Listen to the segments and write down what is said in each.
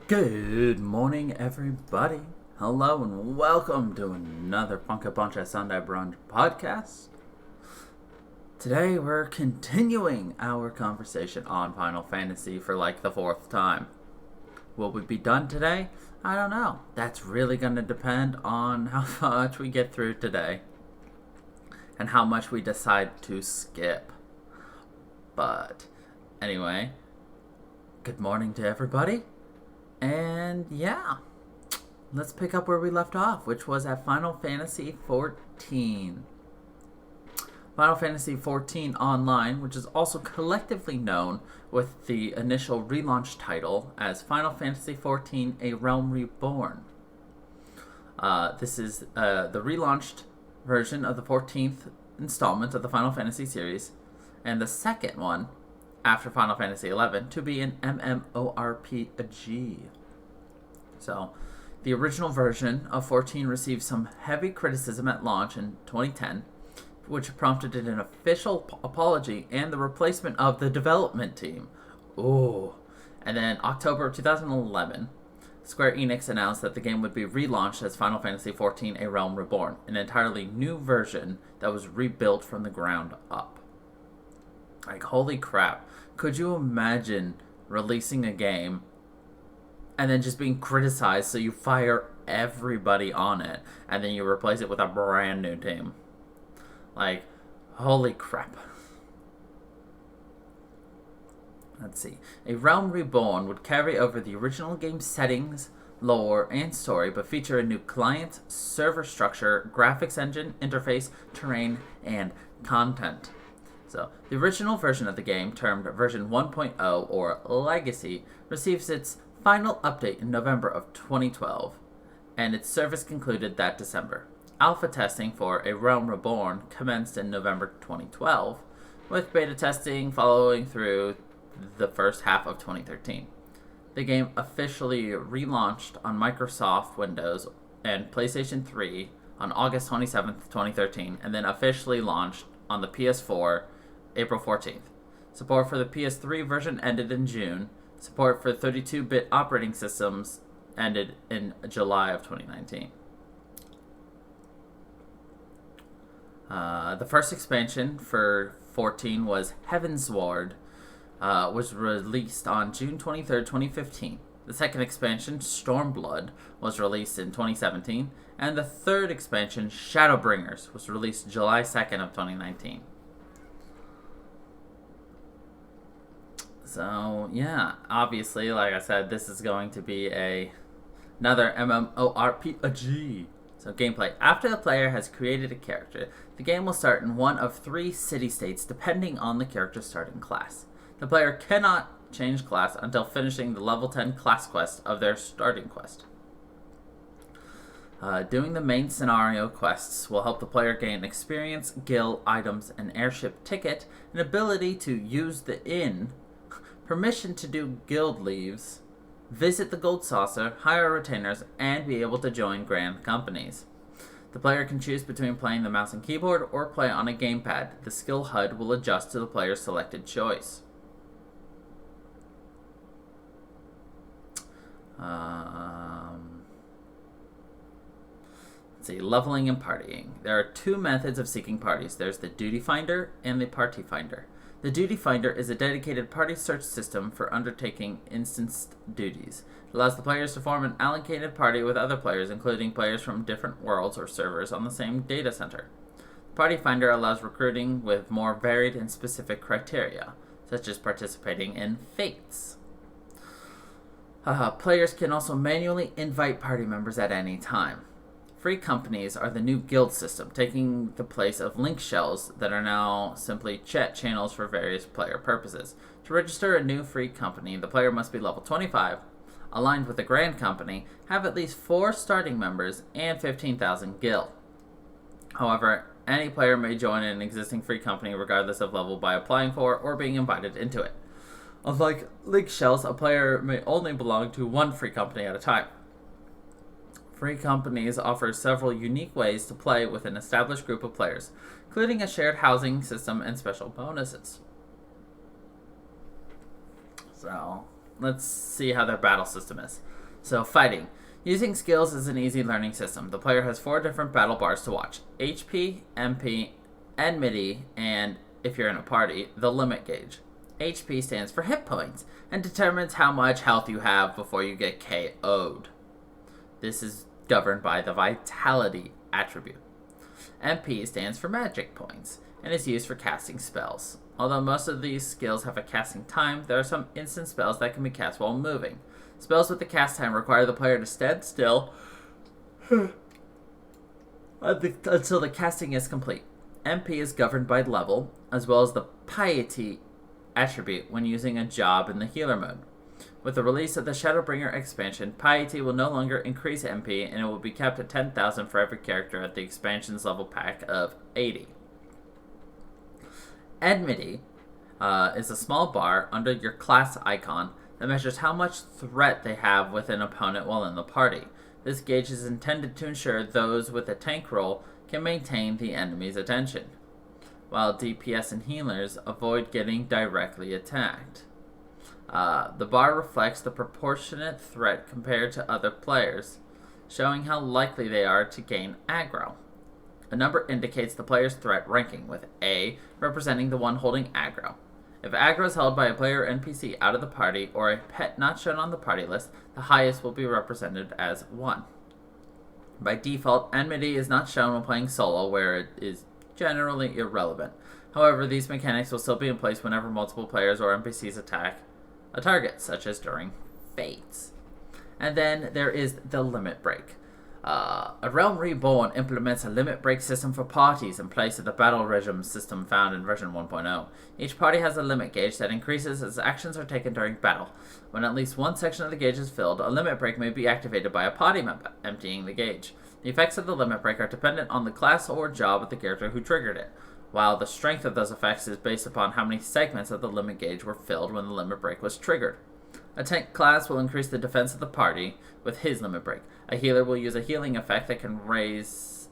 Good morning, everybody. Hello, and welcome to another Sunday Brunch Podcast. Today, we're continuing our conversation on Final Fantasy for like the fourth time. Will we be done today? I don't know. That's really going to depend on how much we get through today and how much we decide to skip. But anyway, good morning to everybody. And yeah, let's pick up where we left off, which was at Final Fantasy XIV. Final Fantasy XIV Online, which is also collectively known with the initial relaunch title as Final Fantasy XIV A Realm Reborn. This is the relaunched version of the 14th installment of the Final Fantasy series, and the second one after Final Fantasy XI to be an MMORPG. So, the original version of 14 received some heavy criticism at launch in 2010, which prompted an official apology and the replacement of the development team. Ooh. And then October of 2011, Square Enix announced that the game would be relaunched as Final Fantasy XIV A Realm Reborn, an entirely new version that was rebuilt from the ground up. Like, holy crap. Could you imagine releasing a game and then just being criticized, so you fire everybody on it and then you replace it with a brand new team? Like, holy crap. Let's see. A Realm Reborn would carry over the original game's settings, lore, and story, but feature a new client, server structure, graphics engine, interface, terrain, and content. So, the original version of the game, termed version 1.0 or Legacy, receives its final update in November of 2012, and its service concluded that December. Alpha testing for A Realm Reborn commenced in November 2012, with beta testing following through the first half of 2013. The game officially relaunched on Microsoft Windows and PlayStation 3 on August 27th, 2013, and then officially launched on the PS4 April 14th. Support for the PS3 version ended in June. Support for 32-bit operating systems ended in July of 2019. The first expansion for 14 was Heavensward, was released on June 23rd, 2015. The second expansion, Stormblood, was released in 2017. And the third expansion, Shadowbringers, was released July 2nd of 2019. So, yeah, obviously, like I said, this is going to be another MMORPG. So, gameplay. After the player has created a character, the game will start in one of 3 city-states depending on the character's starting class. The player cannot change class until finishing the level 10 class quest of their starting quest. Doing the main scenario quests will help the player gain experience, guild, items, an airship ticket, an ability to use the inn, permission to do guild leaves, visit the gold saucer, hire retainers, and be able to join grand companies. The player can choose between playing the mouse and keyboard or play on a gamepad. The skill HUD will adjust to the player's selected choice. Let's see, leveling and partying. There are 2 methods of seeking parties. There's the Duty Finder and the Party Finder. The Duty Finder is a dedicated party search system for undertaking instanced duties. It allows the players to form an allocated party with other players, including players from different worlds or servers on the same data center. The Party Finder allows recruiting with more varied and specific criteria, such as participating in fates. Players can also manually invite party members at any time. Free companies are the new guild system, taking the place of link shells that are now simply chat channels for various player purposes. To register a new free company, the player must be level 25, aligned with a grand company, have at least 4 starting members, and 15,000 gil. However, any player may join an existing free company regardless of level by applying for or being invited into it. Unlike link shells, a player may only belong to one free company at a time. Free companies offer several unique ways to play with an established group of players, including a shared housing system and special bonuses. So, let's see how their battle system is. So, fighting. Using skills is an easy learning system. The player has 4 different battle bars to watch: HP, MP, enmity, and, if you're in a party, the limit gauge. HP stands for hit points and determines how much health you have before you get KO'd. This is governed by the vitality attribute. MP stands for magic points and is used for casting spells. Although most of these skills have a casting time, there are some instant spells that can be cast while moving. Spells with the cast time require the player to stand still until the casting is complete. MP is governed by level, as well as the piety attribute when using a job in the healer mode. With the release of the Shadowbringer expansion, piety will no longer increase MP, and it will be kept at 10,000 for every character at the expansion's level pack of 80. Enmity is a small bar under your class icon that measures how much threat they have with an opponent while in the party. This gauge is intended to ensure those with a tank role can maintain the enemy's attention, while DPS and healers avoid getting directly attacked. The bar reflects the proportionate threat compared to other players, showing how likely they are to gain aggro. A number indicates the player's threat ranking, with A representing the one holding aggro. If aggro is held by a player or NPC out of the party, or a pet not shown on the party list, the highest will be represented as 1. By default, enmity is not shown when playing solo, where it is generally irrelevant. However, these mechanics will still be in place whenever multiple players or NPCs attack a target, such as during Fates. And then there is the limit break. A Realm Reborn implements a limit break system for parties in place of the battle regime system found in version 1.0. Each party has a limit gauge that increases as actions are taken during battle. When at least one section of the gauge is filled, a limit break may be activated by a party member, emptying the gauge. The effects of the limit break are dependent on the class or job of the character who triggered it, while the strength of those effects is based upon how many segments of the limit gauge were filled when the limit break was triggered. A tank class will increase the defense of the party with his limit break. A healer will use a healing effect that can raise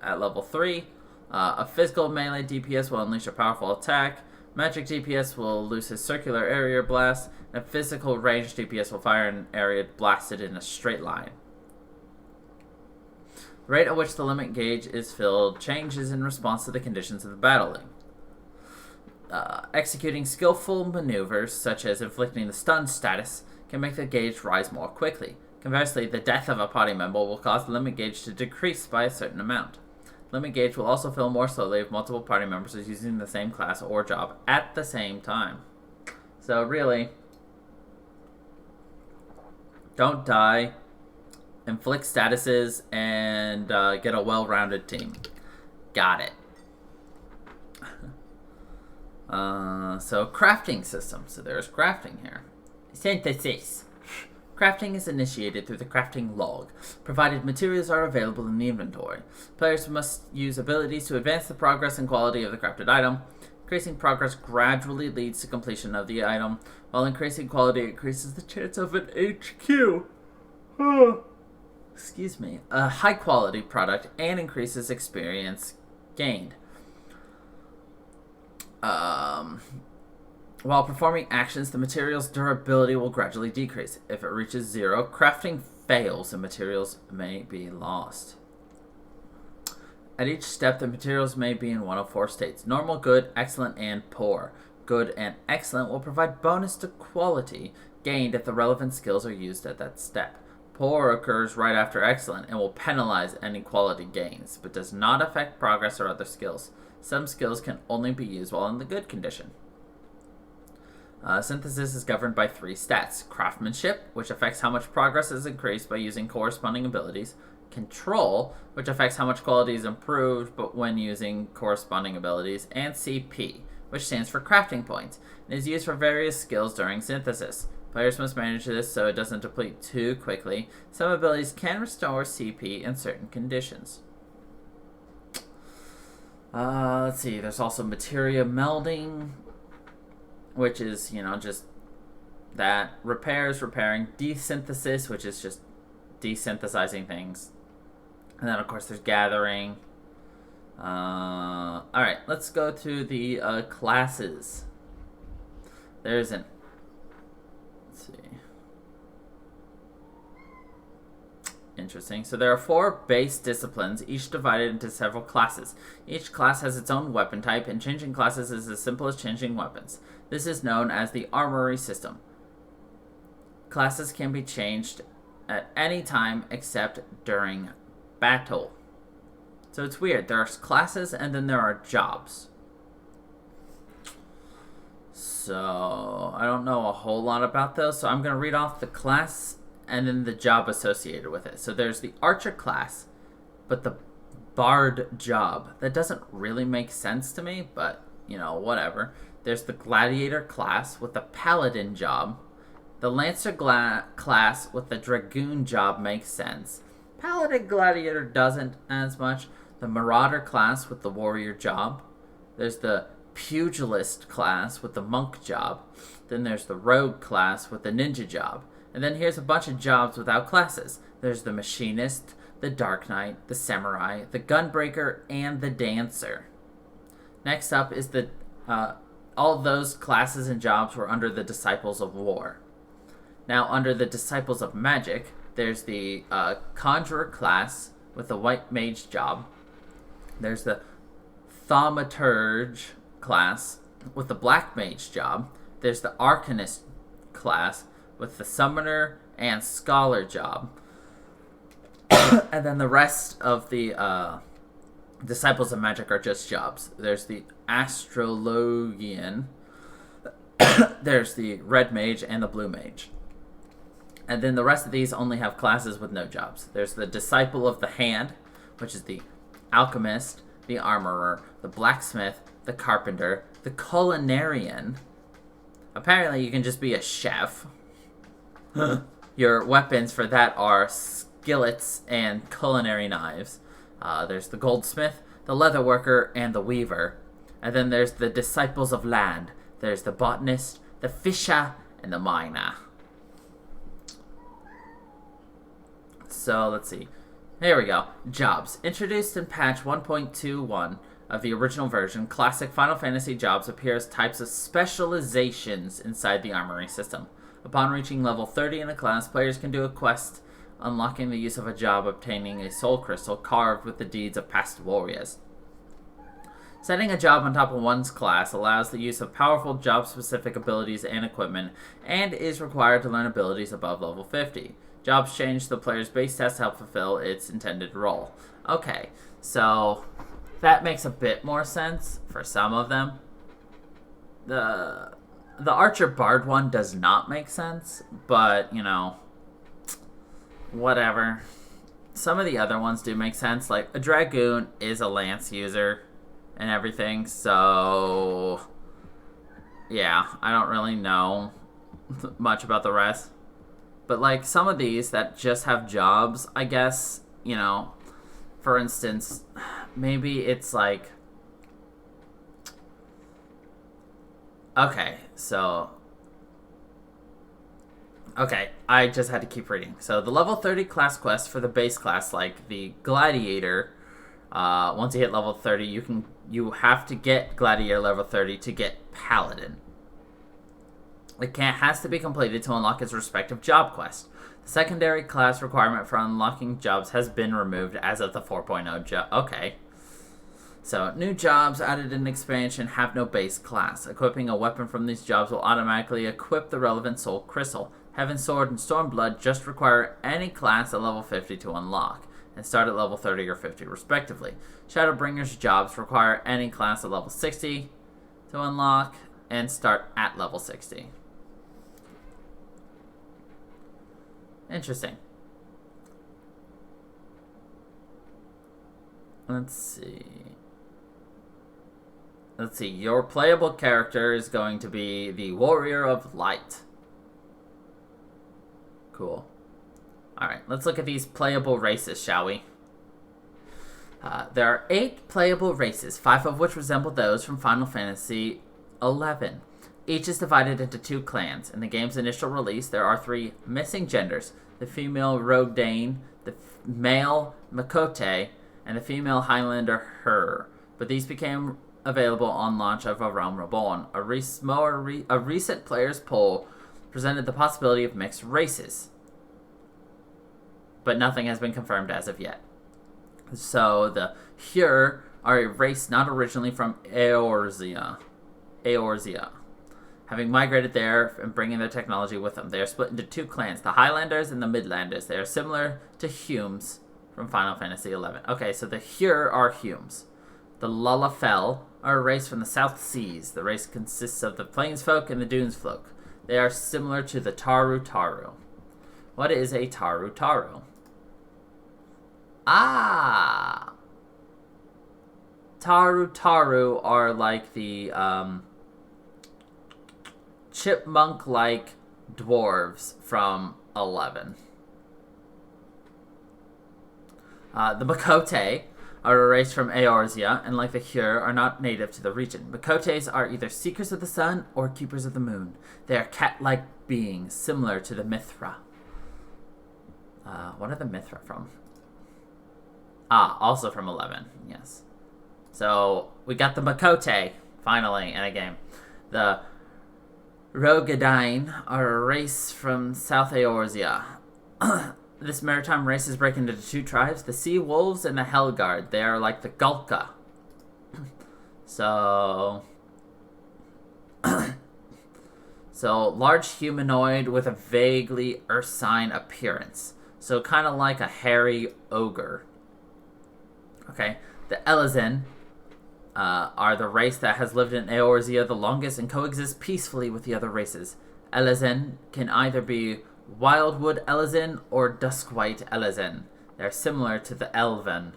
at level 3. A physical melee DPS will unleash a powerful attack. Magic DPS will loose his circular area blast. And physical ranged DPS will fire an area blasted in a straight line. The rate at which the limit gauge is filled changes in response to the conditions of the battling. Executing skillful maneuvers, such as inflicting the stun status, can make the gauge rise more quickly. Conversely, the death of a party member will cause the limit gauge to decrease by a certain amount. Limit gauge will also fill more slowly if multiple party members are using the same class or job at the same time. So really, don't die, inflict statuses, and get a well-rounded team. Got it. So crafting system. So there's crafting here. Synthesis. Crafting is initiated through the crafting log, provided materials are available in the inventory. Players must use abilities to advance the progress and quality of the crafted item. Increasing progress gradually leads to completion of the item, while increasing quality increases the chance of an HQ. Excuse me. A high quality product and increases experience gained. While performing actions, the material's durability will gradually decrease. If it reaches 0, crafting fails and materials may be lost. At each step, the materials may be in one of 4 states: normal, good, excellent, and poor. Good and excellent will provide bonus to quality gained if the relevant skills are used at that step. Poor occurs right after excellent and will penalize any quality gains, but does not affect progress or other skills. Some skills can only be used while in the good condition. Synthesis is governed by 3 stats: craftsmanship, which affects how much progress is increased by using corresponding abilities; control, which affects how much quality is improved but when using corresponding abilities; and CP, which stands for crafting points, and is used for various skills during synthesis. Players must manage this so it doesn't deplete too quickly. Some abilities can restore CP in certain conditions. Let's see, there's also materia melding, which is, just that. Repairing. Desynthesis, which is just desynthesizing things. And then, of course, there's gathering. Alright, let's go to the classes. Let's see. Interesting. So there are 4 base disciplines, each divided into several classes. Each class has its own weapon type, and changing classes is as simple as changing weapons. This is known as the armory system. Classes can be changed at any time except during battle. So it's weird. There are classes and then there are jobs. So I don't know a whole lot about those, so I'm going to read off the class and then the job associated with it. So there's the archer class, but the bard job. That doesn't really make sense to me, but, whatever. There's the gladiator class with the paladin job. The lancer class with the dragoon job makes sense. Paladin gladiator doesn't as much. The marauder class with the warrior job. There's the pugilist class with the monk job. Then there's the rogue class with the ninja job. And then here's a bunch of jobs without classes. There's the machinist, the dark knight, the samurai, the gunbreaker, and the dancer. Next up is the all those classes and jobs were under the disciples of war. Now under the disciples of magic, there's the conjurer class with the white mage job. There's the thaumaturge class with the black mage job. There's the arcanist class with the summoner and scholar job. And then the rest of the disciples of magic are just jobs. There's the astrologian. There's the red mage and the blue mage. And then the rest of these only have classes with no jobs. There's the disciple of the hand, which is the alchemist, the armorer, the blacksmith, the carpenter, the culinarian. Apparently you can just be a chef. Your weapons for that are skillets and culinary knives. There's the goldsmith, the leatherworker, and the weaver. And then there's the disciples of land. There's the botanist, the fisher, and the miner. So let's see. Here we go. Jobs. Introduced in patch 1.21 of the original version, classic Final Fantasy jobs appear as types of specializations inside the armory system. Upon reaching level 30 in a class, players can do a quest unlocking the use of a job, obtaining a soul crystal carved with the deeds of past warriors. Setting a job on top of one's class allows the use of powerful job-specific abilities and equipment, and is required to learn abilities above level 50. Jobs change the player's base test to help fulfill its intended role. Okay, so that makes a bit more sense for some of them. The Archer Bard one does not make sense, but, whatever. Some of the other ones do make sense, like a Dragoon is a lance user and everything, so yeah, I don't really know much about the rest. But like some of these that just have jobs, I guess, for instance, maybe it's like, okay, I just had to keep reading. So the level 30 class quest for the base class, like the Gladiator, once you hit level 30, you have to get Gladiator level 30 to get Paladin. It has to be completed to unlock its respective job quest. The secondary class requirement for unlocking jobs has been removed as of the 4.0 job. Okay. So, new jobs added in expansion have no base class. Equipping a weapon from these jobs will automatically equip the relevant soul crystal. Heaven's Sword and Stormblood just require any class at level 50 to unlock, and start at level 30 or 50 respectively. Shadowbringer's jobs require any class at level 60 to unlock, and start at level 60. Interesting. Let's see. Your playable character is going to be the Warrior of Light. Cool. Alright, let's look at these playable races, shall we? There are 8 playable races, 5 of which resemble those from Final Fantasy XI. Each is divided into 2 clans. In the game's initial release, there are 3 missing genders: the female Rogue Dane, the male Makote, and the female Highlander Her. But these became available on launch of A Realm Reborn. A recent players' poll presented the possibility of mixed races. but nothing has been confirmed as of yet. So the Hyur are a race not originally from Eorzea, having migrated there and bringing their technology with them. They are split into two clans, the Highlanders and the Midlanders. They are similar to Humes from Final Fantasy XI. Okay, so the Hyur are Humes. The Lullafell are a race from the South Seas. The race consists of the Plainsfolk and the Dunesfolk. They are similar to the Taru Taru. What is a Taru Taru? Taru Taru are like the chipmunk-like dwarves from 11. The Makote are a race from Eorzea, and like the Hyur, are not native to the region. Makotes are either seekers of the sun or keepers of the moon. They are cat-like beings, similar to the Mithra. What are the Mithra from? Also from 11, yes. So, we got the Makote, finally, in a game. The Rogadine are a race from South Eorzea. This maritime race is broken into two tribes, the Sea Wolves and the Helgard. They are like the Gulka. So, large humanoid with a vaguely earth sign appearance. So, kind of like a hairy ogre. Okay, the Elezen are the race that has lived in Eorzea the longest and coexists peacefully with the other races. Elezen can either be Wildwood Elezen or Duskwhite Elezen. They're similar to the Elven.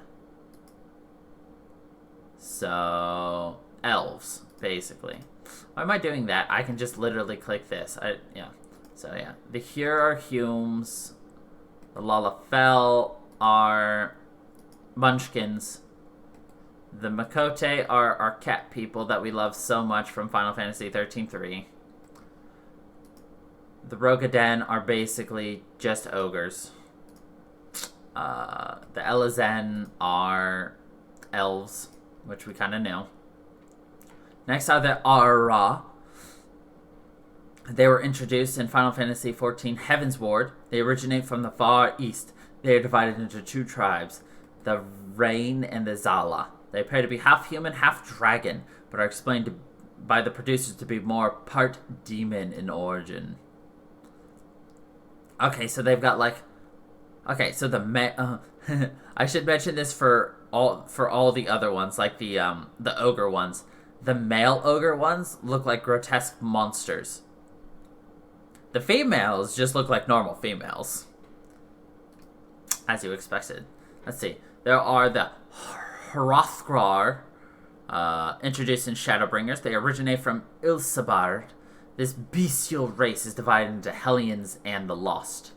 So, elves, basically. Why am I doing that? I can just literally click this. The Hyur are Humes. The Lullafell are Munchkins. The Makote are our cat people that we love so much from Final Fantasy 13-3. The Rogaden are basically just ogres. The Elezen are elves, which we kind of knew. Next are the Aura. They were introduced in Final Fantasy XIV Heavensward. They originate from the far east. They are divided into two tribes, the Rain and the Zala. They appear to be half human, half dragon, but are explained by the producers to be more part demon in origin. Okay, so they've got like... Okay, so the... I should mention this for all the other ones, like the ogre ones. The male ogre ones look like grotesque monsters. The females just look like normal females. As you expected. Let's see. There are the Hrothgar, introduced in Shadowbringers. They originate from Ilsabard. This bestial race is divided into Hellions and the Lost.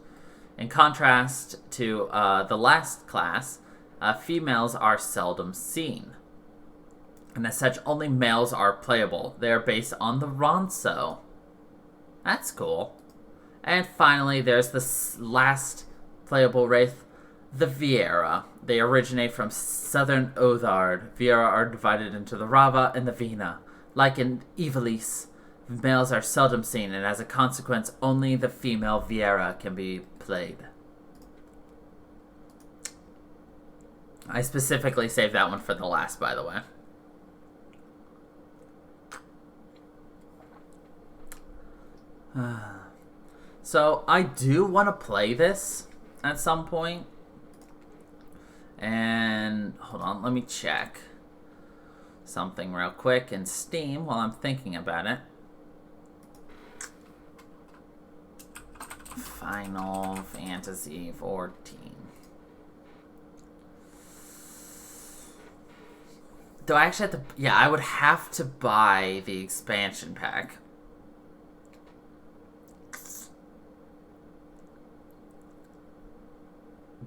In contrast to the last class, females are seldom seen. And as such, only males are playable. They are based on the Ronso. That's cool. And finally, there's the last playable race, the Viera. They originate from southern Othard. Viera are divided into the Rava and the Vina. Like in Ivalice, males are seldom seen, and as a consequence, only the female Viera can be played. I specifically saved that one for the last, by the way. So, I do want to play this at some point. And, hold on, let me check something real quick in Steam while I'm thinking about it. Final Fantasy 14. Do I actually have to... Yeah, I would have to buy the expansion pack.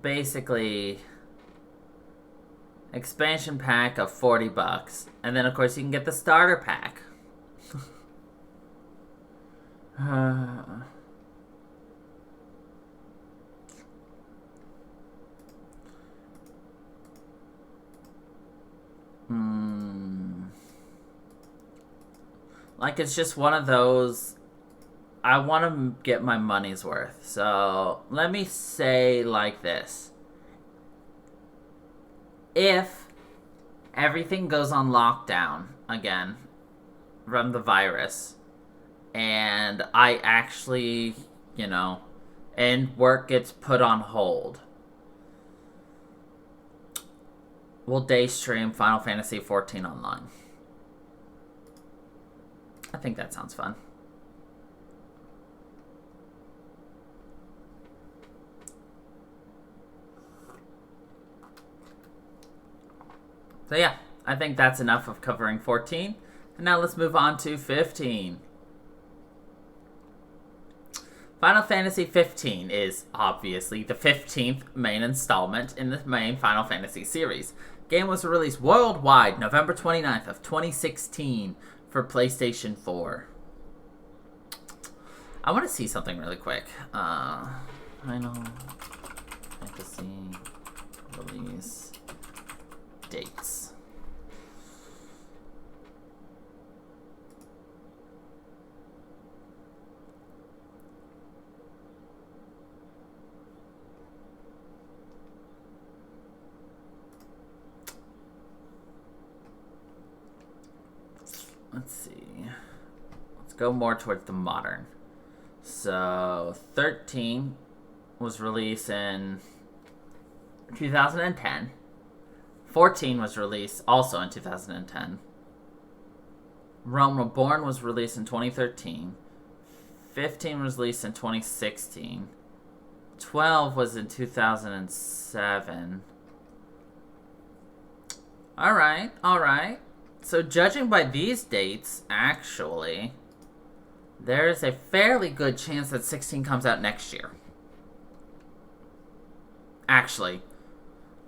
Basically, expansion pack of $40, and then of course you can get the starter pack. Like, it's just one of those I want to get my money's worth. So let me say like this. If everything goes on lockdown again from the virus, and I actually, and work gets put on hold, we'll day stream Final Fantasy XIV online. I think that sounds fun. So yeah, I think that's enough of covering 14. And now let's move on to 15. Final Fantasy 15 is obviously the 15th main installment in the main Final Fantasy series. The game was released worldwide November 29th of 2016 for PlayStation 4. I want to see something really quick. Final Fantasy release dates. Let's see. Let's go more towards the modern. So, 13 was released in 2010. 14 was released also in 2010. Realm Reborn was released in 2013. 15 was released in 2016. 12 was in 2007. Alright. So judging by these dates, actually, there is a fairly good chance that 16 comes out next year. Actually,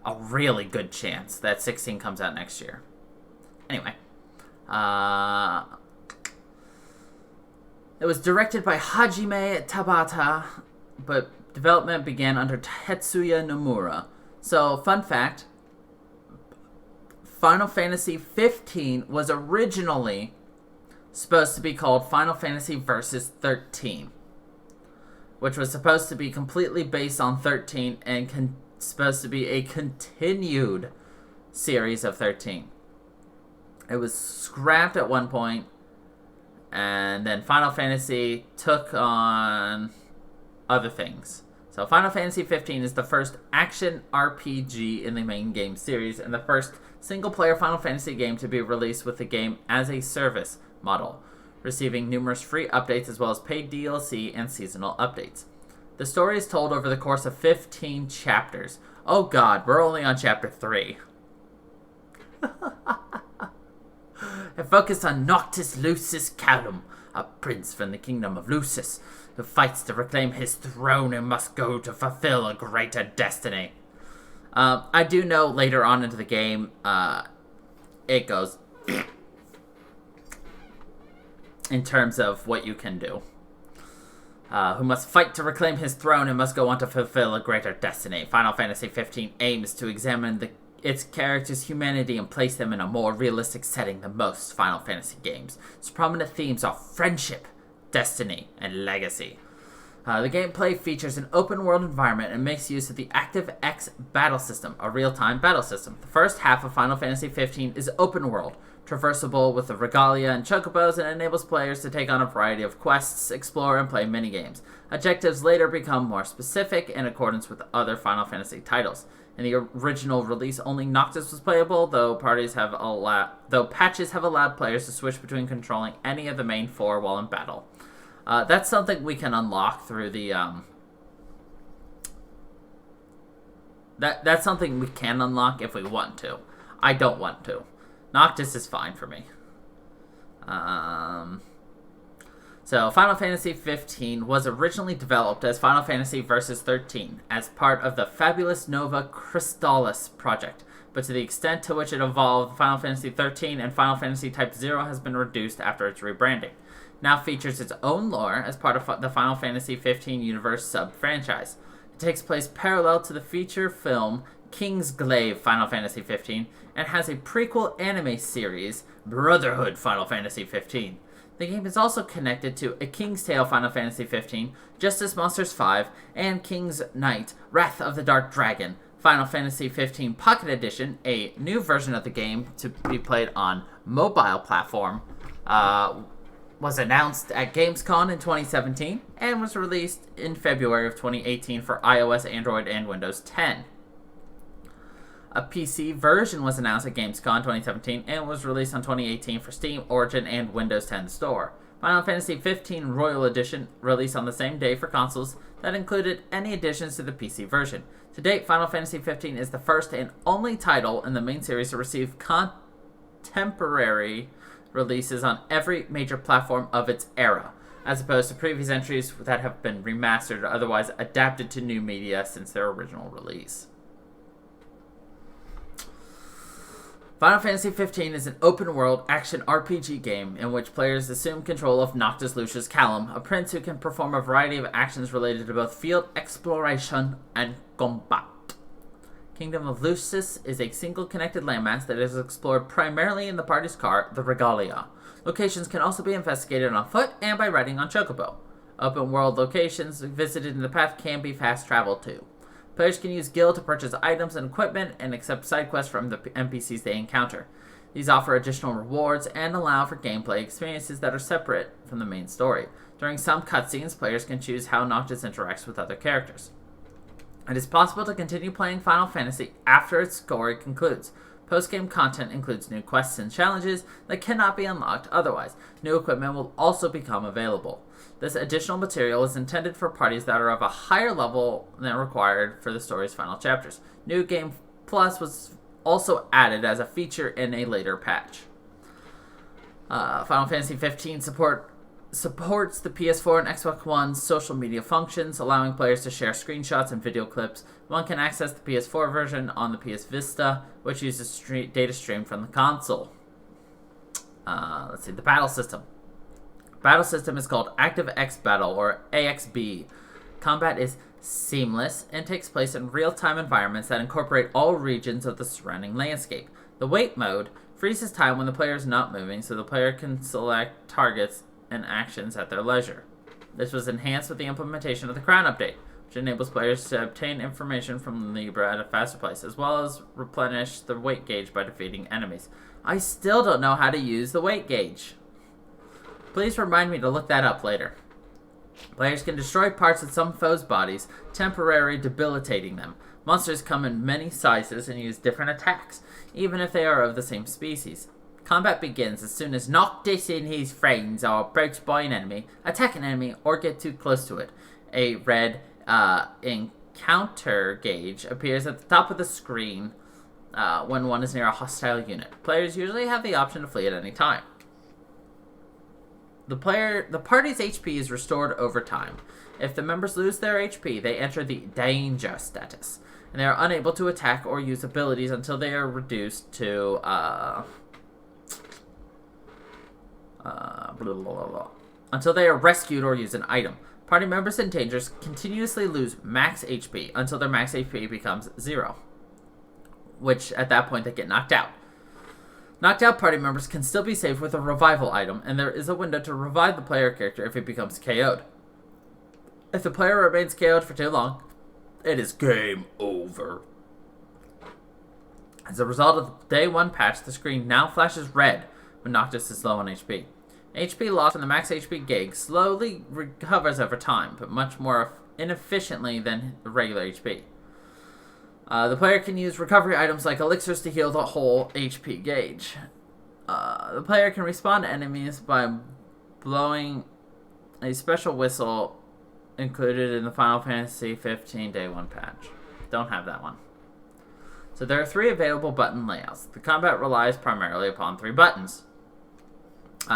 a really good chance that 16 comes out next year. Anyway, it was directed by Hajime Tabata, but development began under Tetsuya Nomura. So, fun fact, Final Fantasy 15 was originally supposed to be called Final Fantasy Versus 13, which was supposed to be completely based on 13 and supposed to be a continued series of 13. It was scrapped at one point, and then Final Fantasy took on other things. So Final Fantasy 15 is the first action RPG in the main game series, and the first single-player Final Fantasy game to be released with the game as a service model, receiving numerous free updates as well as paid DLC and seasonal updates. The story is told over the course of 15 chapters. Oh god, we're only on chapter 3. It focused on Noctis Lucis Callum, a prince from the kingdom of Lucis, who fights to reclaim his throne and must go to fulfill a greater destiny. I do know later on into the game, it goes in terms of what you can do. Who must fight to reclaim his throne and must go on to fulfill a greater destiny. Final Fantasy XV aims to examine its characters' humanity and place them in a more realistic setting than most Final Fantasy games. Its prominent themes are friendship, destiny, and legacy. The gameplay features an open-world environment and makes use of the ActiveX battle system, a real-time battle system. The first half of Final Fantasy XV is open-world, traversable with the regalia and chocobos, and enables players to take on a variety of quests, explore, and play minigames. Objectives later become more specific in accordance with other Final Fantasy titles. In the original release, only Noctis was playable, though patches have allowed players to switch between controlling any of the main four while in battle. That's something we can unlock through the That's something we can unlock if we want to. I don't want to. Noctis is fine for me. So, Final Fantasy XV was originally developed as Final Fantasy Versus 13 as part of the Fabulous Nova Crystallis project, but to the extent to which it evolved, Final Fantasy 13 and Final Fantasy Type 0 has been reduced after its rebranding. Now features its own lore as part of the Final Fantasy XV universe sub-franchise. It takes place parallel to the feature film Kingsglaive Final Fantasy XV and has a prequel anime series, Brotherhood Final Fantasy XV. The game is also connected to A King's Tale Final Fantasy XV, Justice Monsters V, and King's Knight Wrath of the Dark Dragon Final Fantasy XV Pocket Edition, a new version of the game to be played on mobile platform, was announced at Gamescom in 2017 and was released in February of 2018 for iOS, Android, and Windows 10. A PC version was announced at Gamescom 2017 and was released on 2018 for Steam, Origin, and Windows 10 Store. Final Fantasy XV Royal Edition released on the same day for consoles that included any additions to the PC version. To date, Final Fantasy XV is the first and only title in the main series to receive contemporary releases on every major platform of its era, as opposed to previous entries that have been remastered or otherwise adapted to new media since their original release. Final Fantasy XV is an open-world action RPG game in which players assume control of Noctis Lucius Callum, a prince who can perform a variety of actions related to both field exploration and combat. Kingdom of Lucis is a single connected landmass that is explored primarily in the party's car, the Regalia. Locations can also be investigated on foot and by riding on Chocobo. Open-world locations visited in the path can be fast-traveled to. Players can use Guild to purchase items and equipment and accept side quests from the NPCs they encounter. These offer additional rewards and allow for gameplay experiences that are separate from the main story. During some cutscenes, players can choose how Noctis interacts with other characters. It is possible to continue playing Final Fantasy after its story concludes. Post-game content includes new quests and challenges that cannot be unlocked otherwise. New equipment will also become available. This additional material is intended for parties that are of a higher level than required for the story's final chapters. New Game Plus was also added as a feature in a later patch. Final Fantasy XV supports the PS4 and Xbox One's social media functions, allowing players to share screenshots and video clips. One can access the PS4 version on the PS Vita, which uses data streamed from the console. The battle system. Battle system is called ActiveX Battle, or AXB. Combat is seamless and takes place in real-time environments that incorporate all regions of the surrounding landscape. The wait mode freezes time when the player is not moving, so the player can select targets and actions at their leisure. This was enhanced with the implementation of the Crown Update, which enables players to obtain information from Libra at a faster pace, as well as replenish the weight gauge by defeating enemies. I still don't know how to use the weight gauge. Please remind me to look that up later. Players can destroy parts of some foes' bodies, temporarily debilitating them. Monsters come in many sizes and use different attacks, even if they are of the same species. Combat begins as soon as Noctis and his friends are approached by an enemy, attack an enemy, or get too close to it. A red encounter gauge appears at the top of the screen when one is near a hostile unit. Players usually have the option to flee at any time. The party's HP is restored over time. If the members lose their HP, they enter the danger status, and they are unable to attack or use abilities until they are reduced to until they are rescued or use an item. Party members in dangers continuously lose max HP until their max HP becomes 0, which at that point they get knocked out. Knocked out party members can still be saved with a revival item, and there is a window to revive the player character if it becomes KO'd. If the player remains KO'd for too long, it is game over. As a result of the Day 1 patch, the screen now flashes red when Noctis is low on HP. HP loss from the max HP gauge slowly recovers over time, but much more inefficiently than the regular HP. The player can use recovery items like elixirs to heal the whole HP gauge. The player can respawn to enemies by blowing a special whistle included in the Final Fantasy XV Day 1 patch. Don't have that one. So there are 3 available button layouts. The combat relies primarily upon 3 buttons.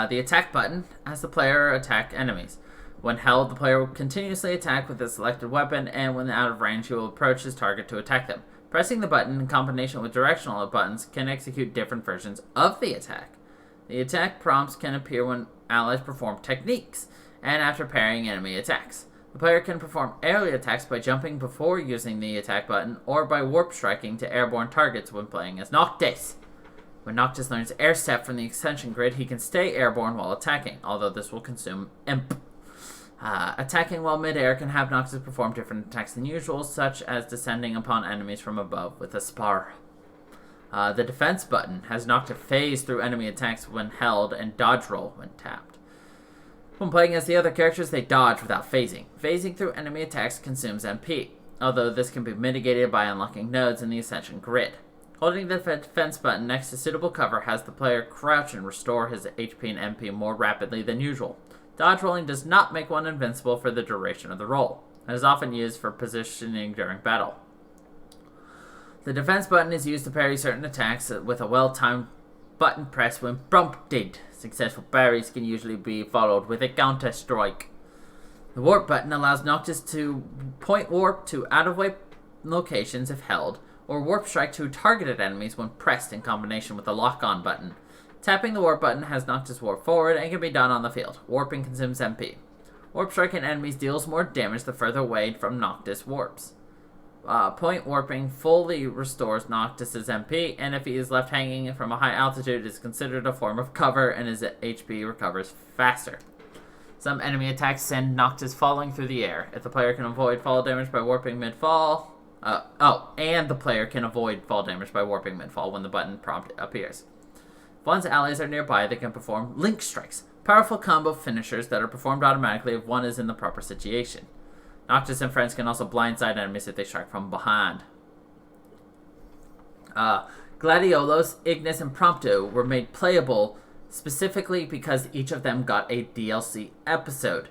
The attack button has the player attack enemies. When held, the player will continuously attack with a selected weapon, and when out of range, he will approach his target to attack them. Pressing the button in combination with directional buttons can execute different versions of the attack. The attack prompts can appear when allies perform techniques, and after parrying enemy attacks. The player can perform aerial attacks by jumping before using the attack button, or by warp striking to airborne targets when playing as Noctis. When Noctis learns Air Step from the Ascension Grid, he can stay airborne while attacking, although this will consume Imp. Attacking while mid-air can have Noctis perform different attacks than usual, such as descending upon enemies from above with a spar. The defense button has Noctis phase through enemy attacks when held and dodge roll when tapped. When playing as the other characters, they dodge without phasing. Phasing through enemy attacks consumes MP, although this can be mitigated by unlocking nodes in the Ascension Grid. Holding the defense button next to suitable cover has the player crouch and restore his HP and MP more rapidly than usual. Dodge rolling does not make one invincible for the duration of the roll, and is often used for positioning during battle. The defense button is used to parry certain attacks with a well-timed button press when prompted. Successful parries can usually be followed with a counter strike. The warp button allows Noctis to point warp to out-of-way locations if held, or warp strike to targeted enemies when pressed in combination with the lock-on button. Tapping the warp button has Noctis warp forward and can be done on the field. Warping consumes MP. Warp striking enemies deals more damage the further away from Noctis warps. Point warping fully restores Noctis' MP, and if he is left hanging from a high altitude, it is considered a form of cover, and his HP recovers faster. Some enemy attacks send Noctis falling through the air. If the player can avoid fall damage by warping mid-fall... and the player can avoid fall damage by warping mid-fall when the button prompt appears. If one's allies are nearby, they can perform link strikes, powerful combo finishers that are performed automatically if one is in the proper situation. Noctis and friends can also blindside enemies if they strike from behind. Gladiolos, Ignis, and Prompto were made playable specifically because each of them got a DLC episode.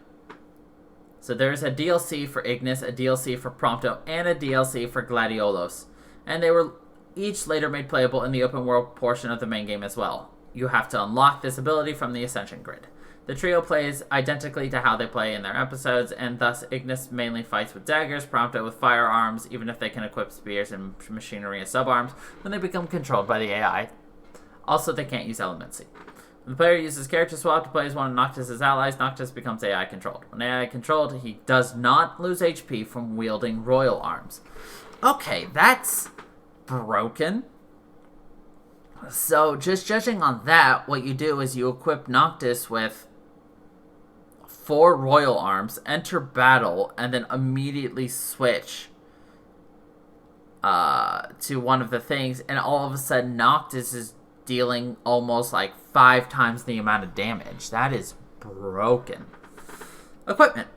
So there's a DLC for Ignis, a DLC for Prompto, and a DLC for Gladiolos. And they were each later made playable in the open world portion of the main game as well. You have to unlock this ability from the Ascension Grid. The trio plays identically to how they play in their episodes, and thus Ignis mainly fights with daggers, Prompto with firearms, even if they can equip spears and machinery as subarms when they become controlled by the AI. Also, they can't use Elemency. When the player uses character swap to play as one of Noctis' allies, Noctis becomes AI controlled. When AI controlled, he does not lose HP from wielding royal arms. Okay, that's broken. So, just judging on that, what you do is you equip Noctis with 4 royal arms, enter battle, and then immediately switch to one of the things, and all of a sudden Noctis is dealing almost like 5 times the amount of damage. That is broken. Equipment.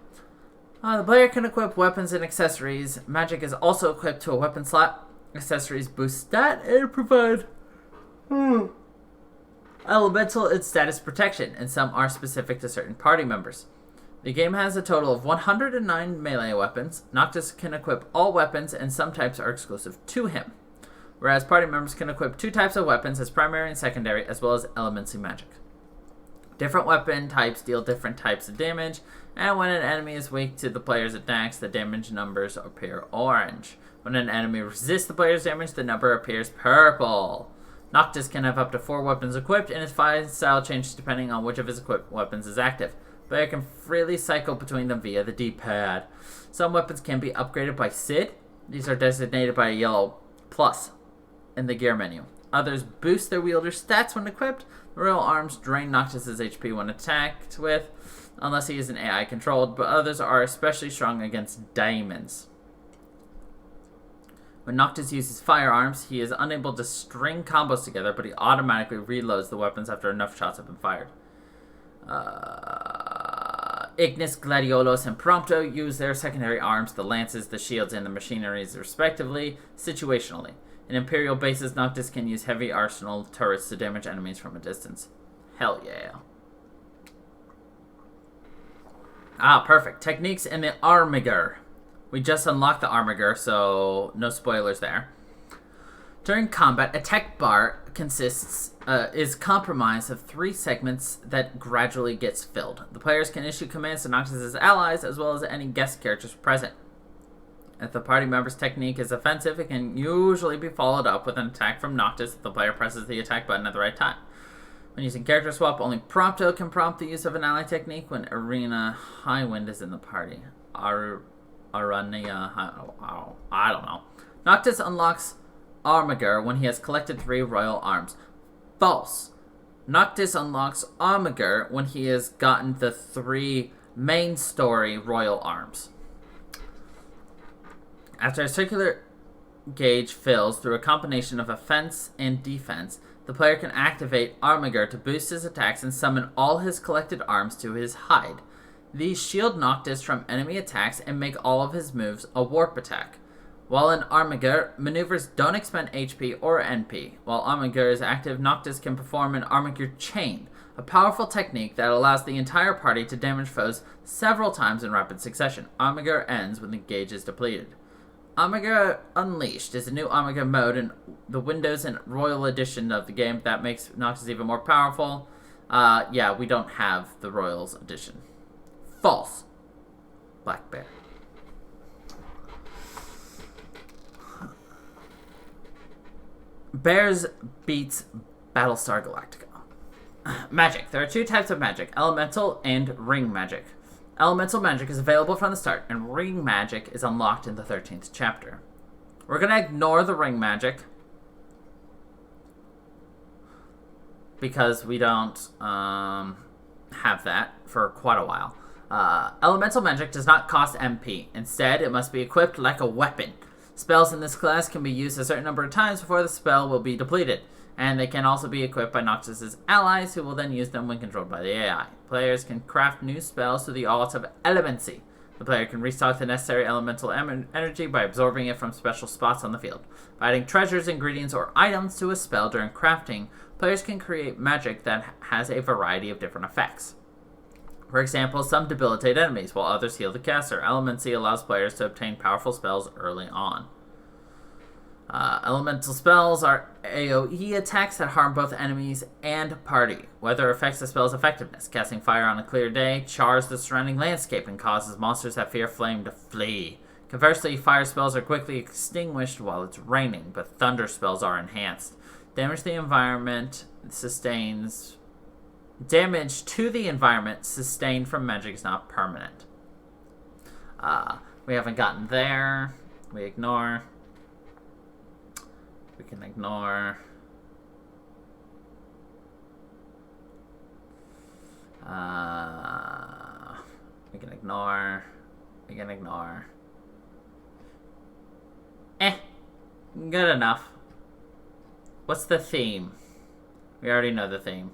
The player can equip weapons and accessories. Magic is also equipped to a weapon slot. Accessories boost stat and provide elemental and status protection, and some are specific to certain party members. The game has a total of 109 melee weapons. Noctis can equip all weapons, and some types are exclusive to him, whereas party members can equip 2 types of weapons as primary and secondary, as well as elemency magic. Different weapon types deal different types of damage, and when an enemy is weak to the player's attacks, the damage numbers appear orange. When an enemy resists the player's damage, the number appears purple. Noctis can have up to 4 weapons equipped, and his fight style changes depending on which of his equipped weapons is active. The player can freely cycle between them via the D-pad. Some weapons can be upgraded by Sid. These are designated by a yellow plus in the gear menu. Others boost their wielder's stats when equipped. The royal arms drain Noctis' HP when attacked with, unless he is an AI controlled, but others are especially strong against diamonds. When Noctis uses firearms, he is unable to string combos together, but he automatically reloads the weapons after enough shots have been fired. Ignis, Gladiolos, and Prompto use their secondary arms, the lances, the shields, and the machineries, respectively, situationally. In Imperial bases, Noctis can use heavy arsenal turrets to damage enemies from a distance. Hell yeah. Perfect. Techniques in the Armiger. We just unlocked the Armiger, so no spoilers there. During combat, a tech bar is comprised of 3 segments that gradually gets filled. The players can issue commands to Noctis' allies, as well as any guest characters present. If the party member's technique is offensive, it can usually be followed up with an attack from Noctis if the player presses the attack button at the right time. When using character swap, only Prompto can prompt the use of an ally technique when Arena Highwind is in the party. Arania, I don't know. Noctis unlocks Armiger when he has collected 3 royal arms. False. Noctis unlocks Armiger when he has gotten the 3 main story royal arms. After a circular gauge fills through a combination of offense and defense, the player can activate Armiger to boost his attacks and summon all his collected arms to his hide. These shield Noctis from enemy attacks and make all of his moves a warp attack. While in Armiger, maneuvers don't expend HP or NP. While Armiger is active, Noctis can perform an Armiger Chain, a powerful technique that allows the entire party to damage foes several times in rapid succession. Armiger ends when the gauge is depleted. Armiger Unleashed is a new Armiger mode in the Windows and Royal Edition of the game that makes Noctis even more powerful. Yeah, we don't have the Royals Edition. False. Black Bear. Bears beats Battlestar Galactica. Magic. There are 2 types of magic, elemental and ring magic. Elemental magic is available from the start, and ring magic is unlocked in the 13th chapter. We're going to ignore the ring magic because we don't have that for quite a while. Elemental magic does not cost MP. Instead, it must be equipped like a weapon. Spells in this class can be used a certain number of times before the spell will be depleted, and they can also be equipped by Noctis' allies, who will then use them when controlled by the AI. Players can craft new spells through the art of elemancy. The player can restock the necessary elemental energy by absorbing it from special spots on the field. By adding treasures, ingredients, or items to a spell during crafting, players can create magic that has a variety of different effects. For example, some debilitate enemies, while others heal the caster. Elemancy allows players to obtain powerful spells early on. Elemental spells are AoE attacks that harm both enemies and party. Weather affects the spell's effectiveness. Casting fire on a clear day chars the surrounding landscape and causes monsters that fear flame to flee. Conversely, fire spells are quickly extinguished while it's raining, but thunder spells are enhanced. Damage to the environment sustained from magic is not permanent. We haven't gotten there. We ignore. We can ignore. We can ignore. We can ignore. Good enough. What's the theme? We already know the theme.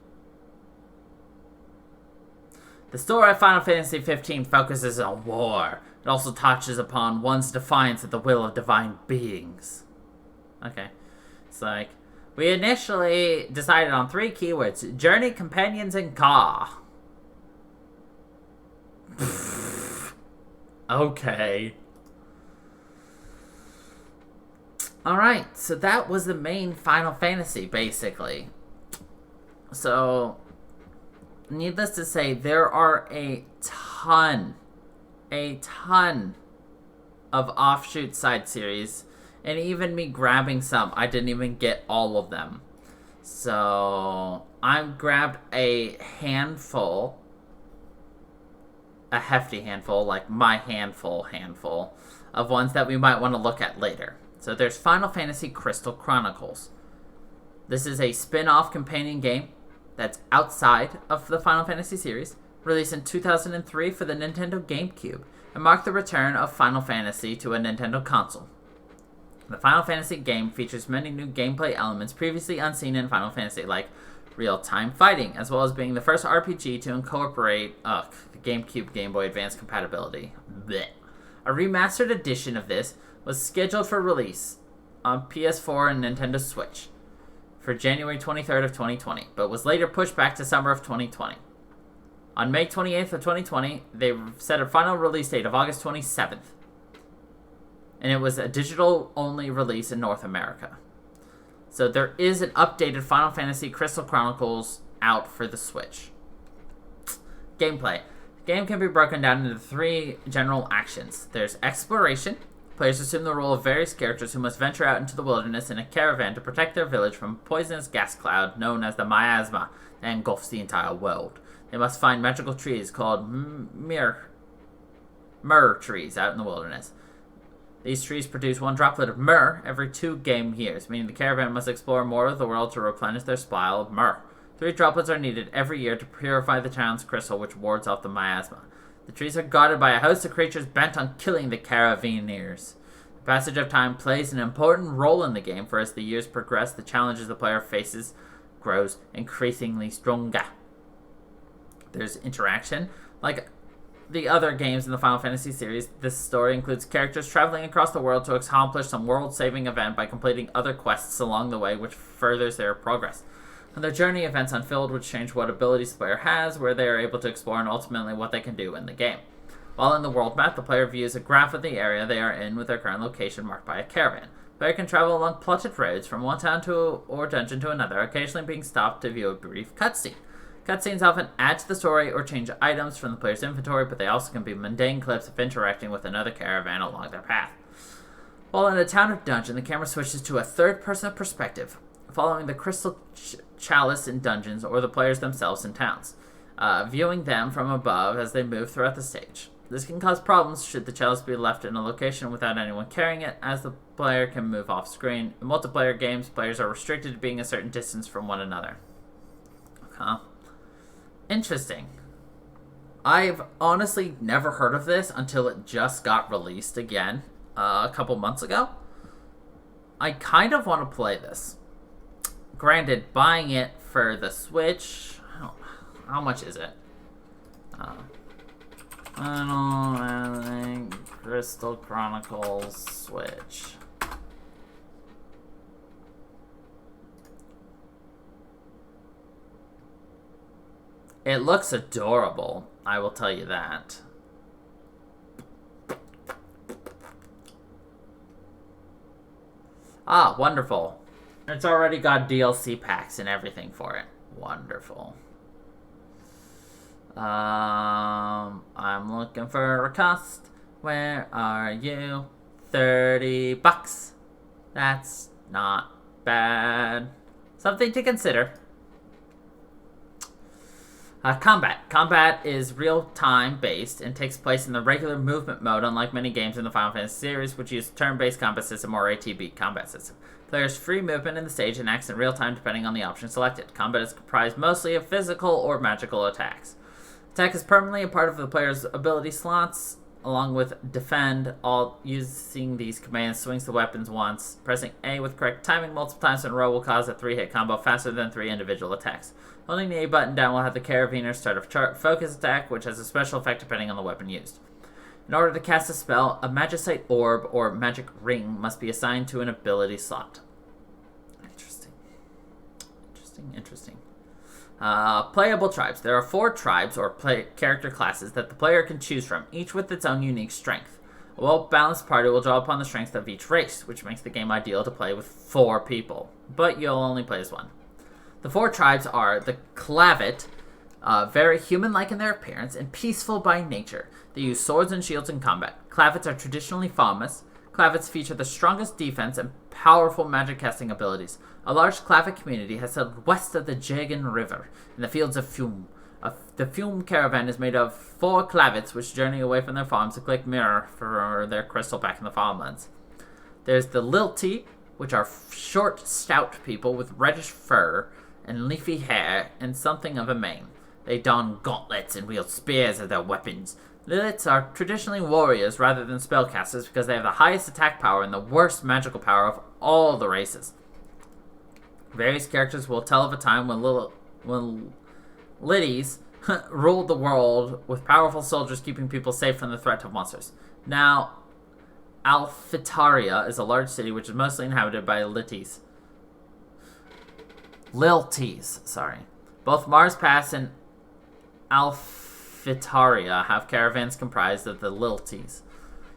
The story of Final Fantasy XV focuses on war. It also touches upon one's defiance of the will of divine beings. Okay. It's like, we initially decided on 3 keywords: journey, companions, and Ka. Okay. Alright, so that was the main Final Fantasy, basically. So, needless to say, there are a ton of offshoot side series, and even me grabbing some, I didn't even get all of them. So, I grabbed a handful, a hefty handful, like my handful of ones that we might want to look at later. So there's Final Fantasy Crystal Chronicles. This is a spin-off companion game that's outside of the Final Fantasy series, released in 2003 for the Nintendo GameCube, and marked the return of Final Fantasy to a Nintendo console. The Final Fantasy game features many new gameplay elements previously unseen in Final Fantasy, like real-time fighting, as well as being the first RPG to incorporate the GameCube Game Boy Advance compatibility. Blech. A remastered edition of this was scheduled for release on PS4 and Nintendo Switch for January 23rd of 2020, but was later pushed back to summer of 2020. On May 28th of 2020, they set a final release date of August 27th, and it was a digital-only release in North America. So there is an updated Final Fantasy Crystal Chronicles out for the Switch. Gameplay. The game can be broken down into 3 general actions. There's exploration. Players assume the role of various characters who must venture out into the wilderness in a caravan to protect their village from a poisonous gas cloud known as the miasma that engulfs the entire world. They must find magical trees called myrrh trees out in the wilderness. These trees produce one droplet of myrrh every 2 game years, meaning the caravan must explore more of the world to replenish their supply of myrrh. 3 droplets are needed every year to purify the town's crystal, which wards off the miasma. The trees are guarded by a host of creatures bent on killing the caravaners. The passage of time plays an important role in the game, for as the years progress, the challenges the player faces grows increasingly stronger. There's interaction. Like the other games in the Final Fantasy series, this story includes characters traveling across the world to accomplish some world-saving event by completing other quests along the way, which furthers their progress. On their journey, events unfold which change what abilities the player has, where they are able to explore, and ultimately what they can do in the game. While in the world map, the player views a graph of the area they are in with their current location marked by a caravan. The player can travel along plotted roads from one town or dungeon to another, occasionally being stopped to view a brief cutscene. Cutscenes often add to the story or change items from the player's inventory, but they also can be mundane clips of interacting with another caravan along their path. While in a town or dungeon, the camera switches to a third-person perspective, following the crystal chalice in dungeons or the players themselves in towns, viewing them from above as they move throughout the stage. This can cause problems should the chalice be left in a location without anyone carrying it, as the player can move off-screen. In multiplayer games, players are restricted to being a certain distance from one another. Okay. Interesting. I've honestly never heard of this until it just got released again a couple months ago. I kind of want to play this. Granted, buying it for the Switch, how much is it? I don't think Crystal Chronicles Switch. It looks adorable, I will tell you that. Ah, wonderful. It's already got DLC packs and everything for it. Wonderful. I'm looking for a cost. Where are you? $30. That's not bad. Something to consider. Combat. Combat is real-time based and takes place in the regular movement mode, unlike many games in the Final Fantasy series, which use turn-based combat system or ATB combat system. Players' free movement in the stage and acts in real time depending on the option selected. Combat is comprised mostly of physical or magical attacks. Attack is permanently a part of the player's ability slots, along with defend. All using these commands swings the weapons once. Pressing A with correct timing multiple times in a row will cause a 3-hit combo faster than 3 individual attacks. Holding the A button down will have the Carabiner start a focus attack, which has a special effect depending on the weapon used. In order to cast a spell, a Magicite Orb or Magic Ring must be assigned to an ability slot. Interesting. Playable tribes. There are 4 tribes or character classes that the player can choose from, each with its own unique strength. A well-balanced party will draw upon the strengths of each race, which makes the game ideal to play with 4 people, but you'll only play as 1. The 4 tribes are the Clavet, very human-like in their appearance and peaceful by nature. They use swords and shields in combat. Clavets are traditionally famous. Clavets feature the strongest defense and powerful magic casting abilities. A large Clavet community has settled west of the Jagan River, in the fields of Fume. The Fume caravan is made of 4 Clavets, which journey away from their farms to collect mirror for their crystal back in the farmlands. There's the Lilti, which are short, stout people with reddish fur and leafy hair and something of a mane. They don gauntlets and wield spears as their weapons. Liliths are traditionally warriors rather than spellcasters because they have the highest attack power and the worst magical power of all the races. Various characters will tell of a time when Liddies ruled the world with powerful soldiers keeping people safe from the threat of monsters. Now, Alphitaria is a large city which is mostly inhabited by Lilties. Both Mars Pass and Alphitaria have caravans comprised of the Lilties.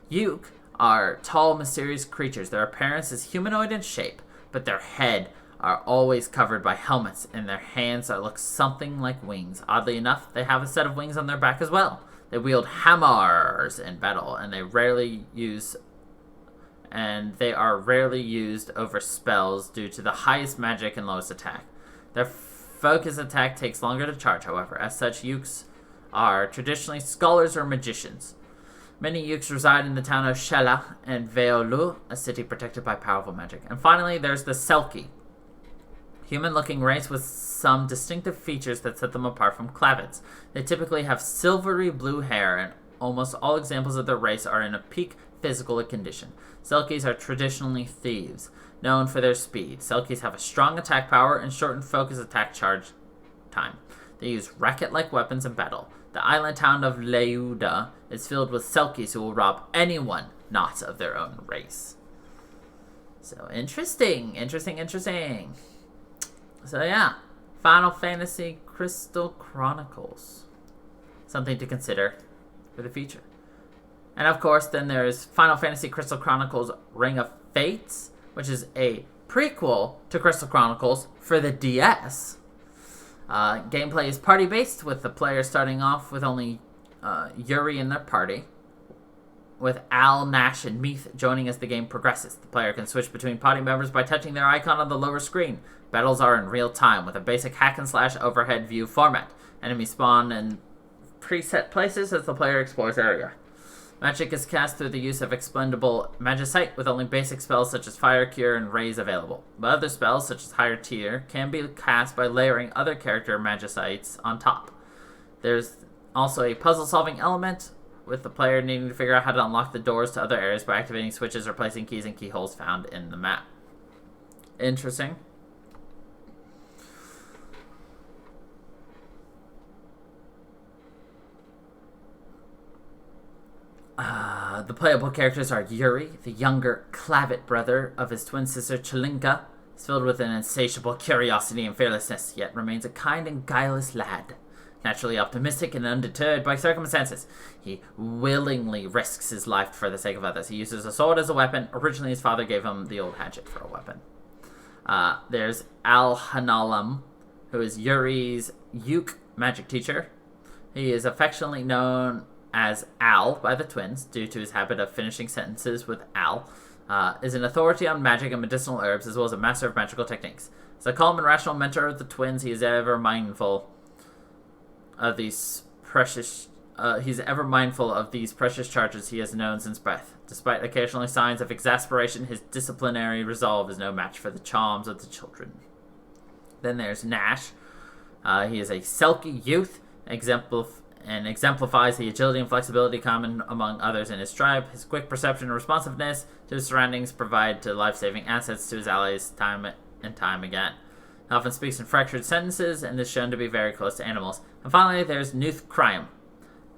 Yuk are tall, mysterious creatures. Their appearance is humanoid in shape, but their head are always covered by helmets, and their hands that look something like wings. Oddly enough, they have a set of wings on their back as well. They wield hammers in battle, and they are rarely used over spells due to the highest magic and lowest attack. Their focus attack takes longer to charge, however. As such, Yuks are traditionally scholars or magicians. Many Yukes reside in the town of Shela and Veolu, a city protected by powerful magic. And finally, there's the Selkie, human-looking race with some distinctive features that set them apart from Clavids. They typically have silvery blue hair, and almost all examples of their race are in a peak physical condition. Selkies are traditionally thieves, known for their speed. Selkies have a strong attack power and shortened focus attack charge time. They use racket-like weapons in battle. The island town of Leuda is filled with Selkies who will rob anyone not of their own race. So, interesting. So, yeah. Final Fantasy Crystal Chronicles. Something to consider for the future. And, of course, then there's Final Fantasy Crystal Chronicles Ring of Fates, which is a prequel to Crystal Chronicles for the DS. Gameplay is party-based, with the player starting off with only Yuri in their party, with Al, Nash, and Meath joining as the game progresses. The player can switch between party members by touching their icon on the lower screen. Battles are in real time, with a basic hack-and-slash overhead view format. Enemies spawn in preset places as the player explores area. Magic is cast through the use of expendable Magicite, with only basic spells such as Fire, Cure, and Raise available. But other spells, such as Higher Tier, can be cast by layering other character Magicites on top. There's also a puzzle-solving element, with the player needing to figure out how to unlock the doors to other areas by activating switches or placing keys and keyholes found in the map. Interesting. The playable characters are Yuri, the younger Clavit brother of his twin sister Chelinka. He's filled with an insatiable curiosity and fearlessness, yet remains a kind and guileless lad. Naturally optimistic and undeterred by circumstances, he willingly risks his life for the sake of others. He uses a sword as a weapon. Originally, his father gave him the old hatchet for a weapon. There's Al-Hanalam, who is Yuri's Yuk magic teacher. He is affectionately known as Al by the twins, due to his habit of finishing sentences with Al, is an authority on magic and medicinal herbs, as well as a master of magical techniques. As a calm and rational mentor of the twins, he is ever mindful of these precious charges he has known since birth. Despite occasional signs of exasperation, his disciplinary resolve is no match for the charms of the children. Then there's Nash. He is a Selkie youth, exemplifies the agility and flexibility common among others in his tribe. His quick perception and responsiveness to his surroundings provide life-saving assets to his allies time and time again. He often speaks in fractured sentences and is shown to be very close to animals. And finally, there's Nuth Kryam,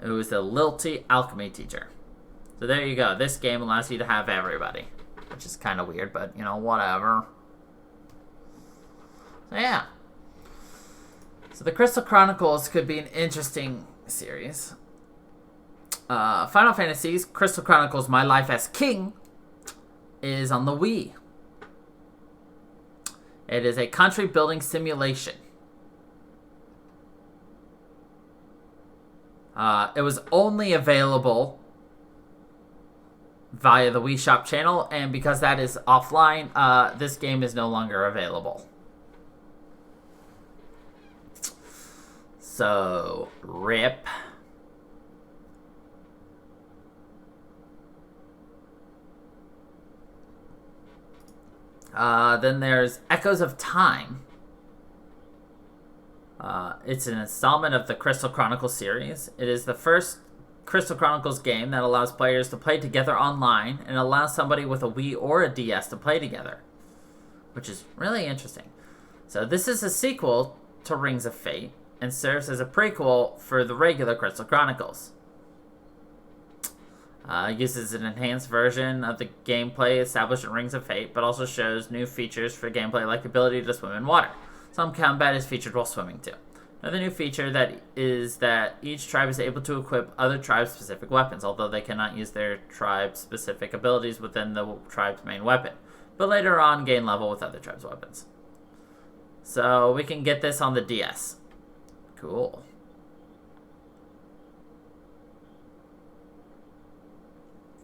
who is the Lilty alchemy teacher. So there you go. This game allows you to have everybody, which is kind of weird, but, whatever. So yeah. So the Crystal Chronicles could be an interesting series. Final Fantasy's Crystal Chronicles My Life as King is on the Wii. It is a country building simulation. It was only available via the Wii Shop channel, and because that is offline, this game is no longer available. So, RIP. Then there's Echoes of Time. It's an installment of the Crystal Chronicles series. It is the first Crystal Chronicles game that allows players to play together online and allows somebody with a Wii or a DS to play together, which is really interesting. So this is a sequel to Rings of Fate and serves as a prequel for the regular Crystal Chronicles. Uses an enhanced version of the gameplay established in Rings of Fate, but also shows new features for gameplay like the ability to swim in water. Some combat is featured while swimming too. Another new feature is that each tribe is able to equip other tribes-specific weapons, although they cannot use their tribe-specific abilities within the tribe's main weapon, but later on gain level with other tribes' weapons. So we can get this on the DS. Cool.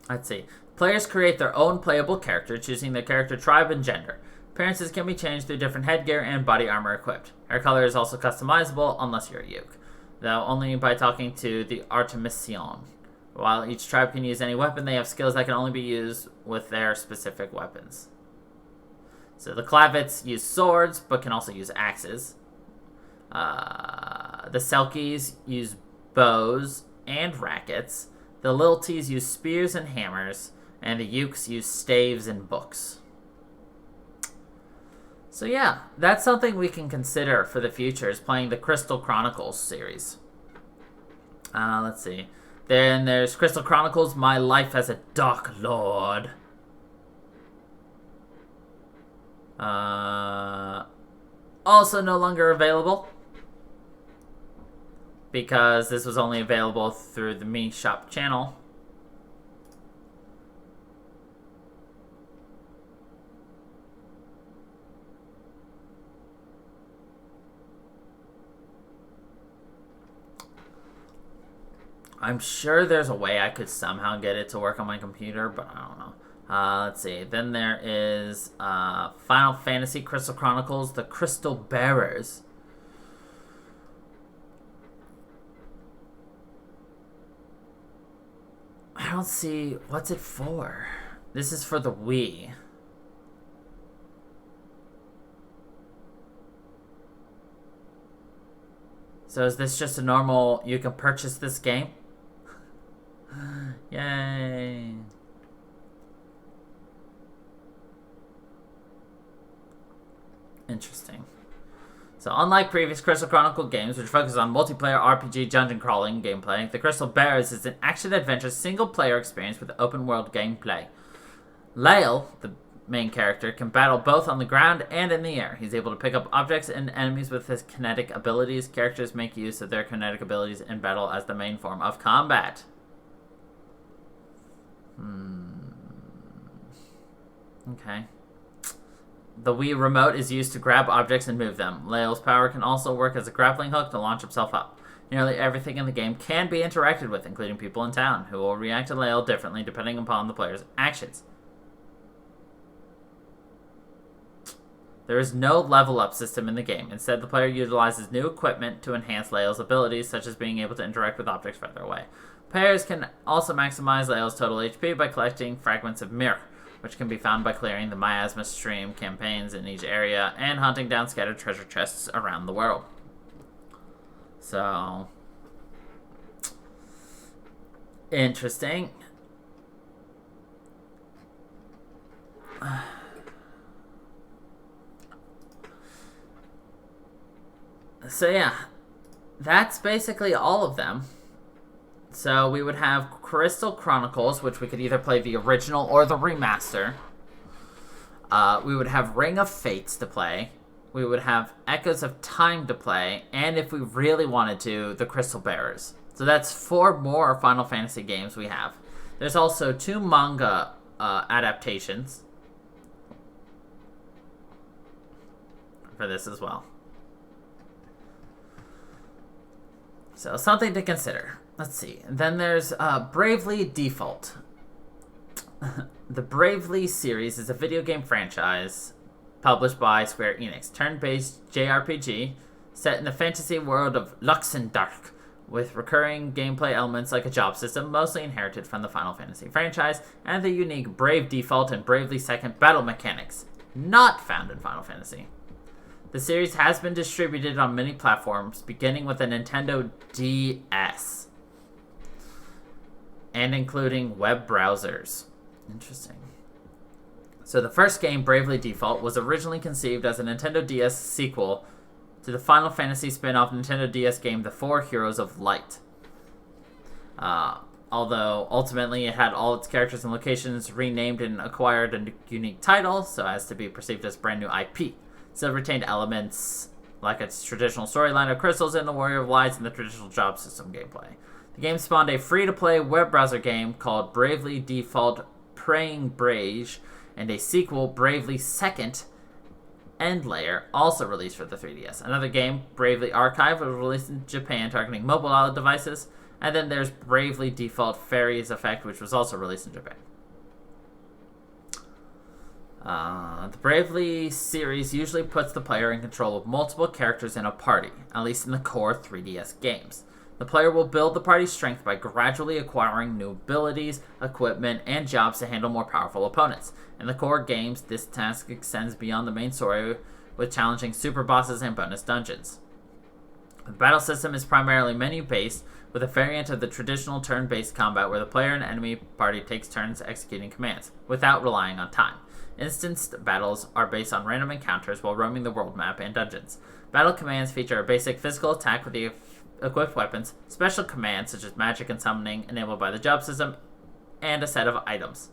Let's see. Players create their own playable character, choosing their character tribe and gender. Appearances can be changed through different headgear and body armor equipped. Hair color is also customizable, unless you're a Yuke, though only by talking to the Artemision. While each tribe can use any weapon, they have skills that can only be used with their specific weapons. So the Klavits use swords, but can also use axes. The Selkies use bows and rackets. The Lilties use spears and hammers. And the Ukes use staves and books. So yeah, that's something we can consider for the future, is playing the Crystal Chronicles series. Let's see. Then there's Crystal Chronicles, My Life as a Dark Lord. Also no longer available, because this was only available through the Me Shop channel. I'm sure there's a way I could somehow get it to work on my computer, but I don't know. Let's see. Then there is Final Fantasy Crystal Chronicles, The Crystal Bearers. I don't see... What's it for? This is for the Wii. So is this just a normal... You can purchase this game? Yay. Interesting. So unlike previous Crystal Chronicle games, which focus on multiplayer RPG dungeon crawling gameplay, the Crystal Bearers is an action-adventure single-player experience with open-world gameplay. Lael, the main character, can battle both on the ground and in the air. He's able to pick up objects and enemies with his kinetic abilities. Characters make use of their kinetic abilities in battle as the main form of combat. Okay. The Wii remote is used to grab objects and move them. Lael's power can also work as a grappling hook to launch himself up. Nearly everything in the game can be interacted with, including people in town, who will react to Lael differently depending upon the player's actions. There is no level-up system in the game. Instead, the player utilizes new equipment to enhance Lael's abilities, such as being able to interact with objects further away. Players can also maximize Lael's total HP by collecting fragments of mirror, which can be found by clearing the Miasma Stream campaigns in each area and hunting down scattered treasure chests around the world. So, interesting. So yeah, that's basically all of them. So we would have Crystal Chronicles, which we could either play the original or the remaster. We would have Ring of Fates to play. We would have Echoes of Time to play. And if we really wanted to, the Crystal Bearers. So that's 4 more Final Fantasy games we have. There's also 2 manga adaptations for this as well. So something to consider. Let's see. Then there's Bravely Default. The Bravely series is a video game franchise published by Square Enix. Turn-based JRPG set in the fantasy world of Luxendark, with recurring gameplay elements like a job system, mostly inherited from the Final Fantasy franchise, and the unique Brave Default and Bravely Second battle mechanics, not found in Final Fantasy. The series has been distributed on many platforms, beginning with the Nintendo DS, and including web browsers. Interesting. So the first game, Bravely Default, was originally conceived as a Nintendo DS sequel to the Final Fantasy spin-off Nintendo DS game, The 4 Heroes of Light. Although ultimately it had all its characters and locations renamed and acquired a unique title, so as to be perceived as brand new IP. Still retained elements like its traditional storyline of crystals and the Warrior of Lights and the traditional job system gameplay. The game spawned a free-to-play web browser game called Bravely Default Praying Brage, and a sequel, Bravely Second End Layer, also released for the 3DS. Another game, Bravely Archive, was released in Japan targeting mobile devices. And then there's Bravely Default Fairies Effect, which was also released in Japan. The Bravely series usually puts the player in control of multiple characters in a party, at least in the core 3DS games. The player will build the party's strength by gradually acquiring new abilities, equipment, and jobs to handle more powerful opponents. In the core games, this task extends beyond the main story with challenging super bosses and bonus dungeons. The battle system is primarily menu-based, with a variant of the traditional turn-based combat where the player and enemy party takes turns executing commands, without relying on time. Instanced battles are based on random encounters while roaming the world map and dungeons. Battle commands feature a basic physical attack with the equipped weapons, special commands such as magic and summoning enabled by the job system, and a set of items,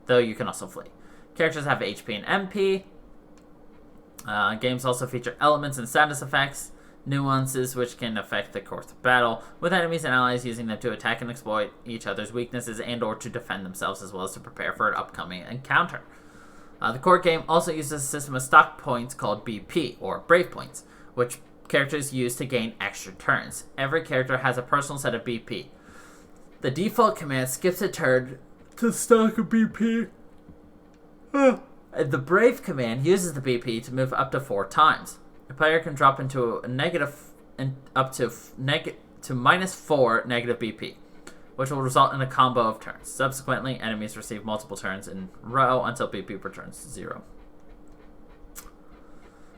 though you can also flee. Characters have HP and MP. Games also feature elements and status effects, nuances which can affect the course of battle, with enemies and allies using them to attack and exploit each other's weaknesses and or to defend themselves, as well as to prepare for an upcoming encounter. The core game also uses a system of stock points called BP, or Brave Points, which characters use to gain extra turns. Every character has a personal set of BP. The default command skips a turn to stock a BP. The Brave command uses the BP to move up to 4 times. The player can drop into a negative and up to -4 negative BP, which will result in a combo of turns. Subsequently, enemies receive multiple turns in a row until BP returns to 0.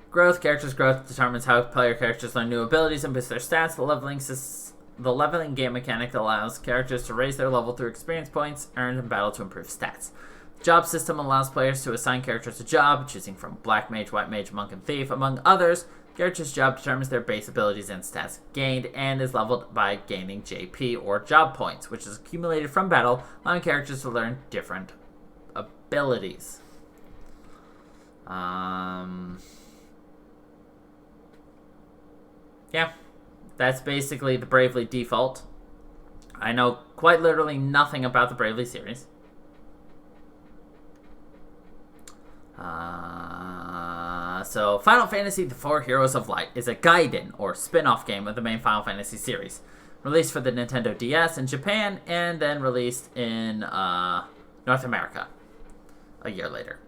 Growth. Characters' growth determines how player characters learn new abilities and boost their stats. The leveling game mechanic allows characters to raise their level through experience points earned in battle to improve stats. The job system allows players to assign characters a job, choosing from Black Mage, White Mage, Monk, and Thief, among others. Character's job determines their base abilities and stats gained, and is leveled by gaining JP, or job points, which is accumulated from battle, allowing characters to learn different abilities. Yeah, that's basically the Bravely default. I know quite literally nothing about the Bravely series. So Final Fantasy The Four Heroes of Light is a Gaiden, or spin-off game of the main Final Fantasy series. Released for the Nintendo DS in Japan, and then released in North America a year later.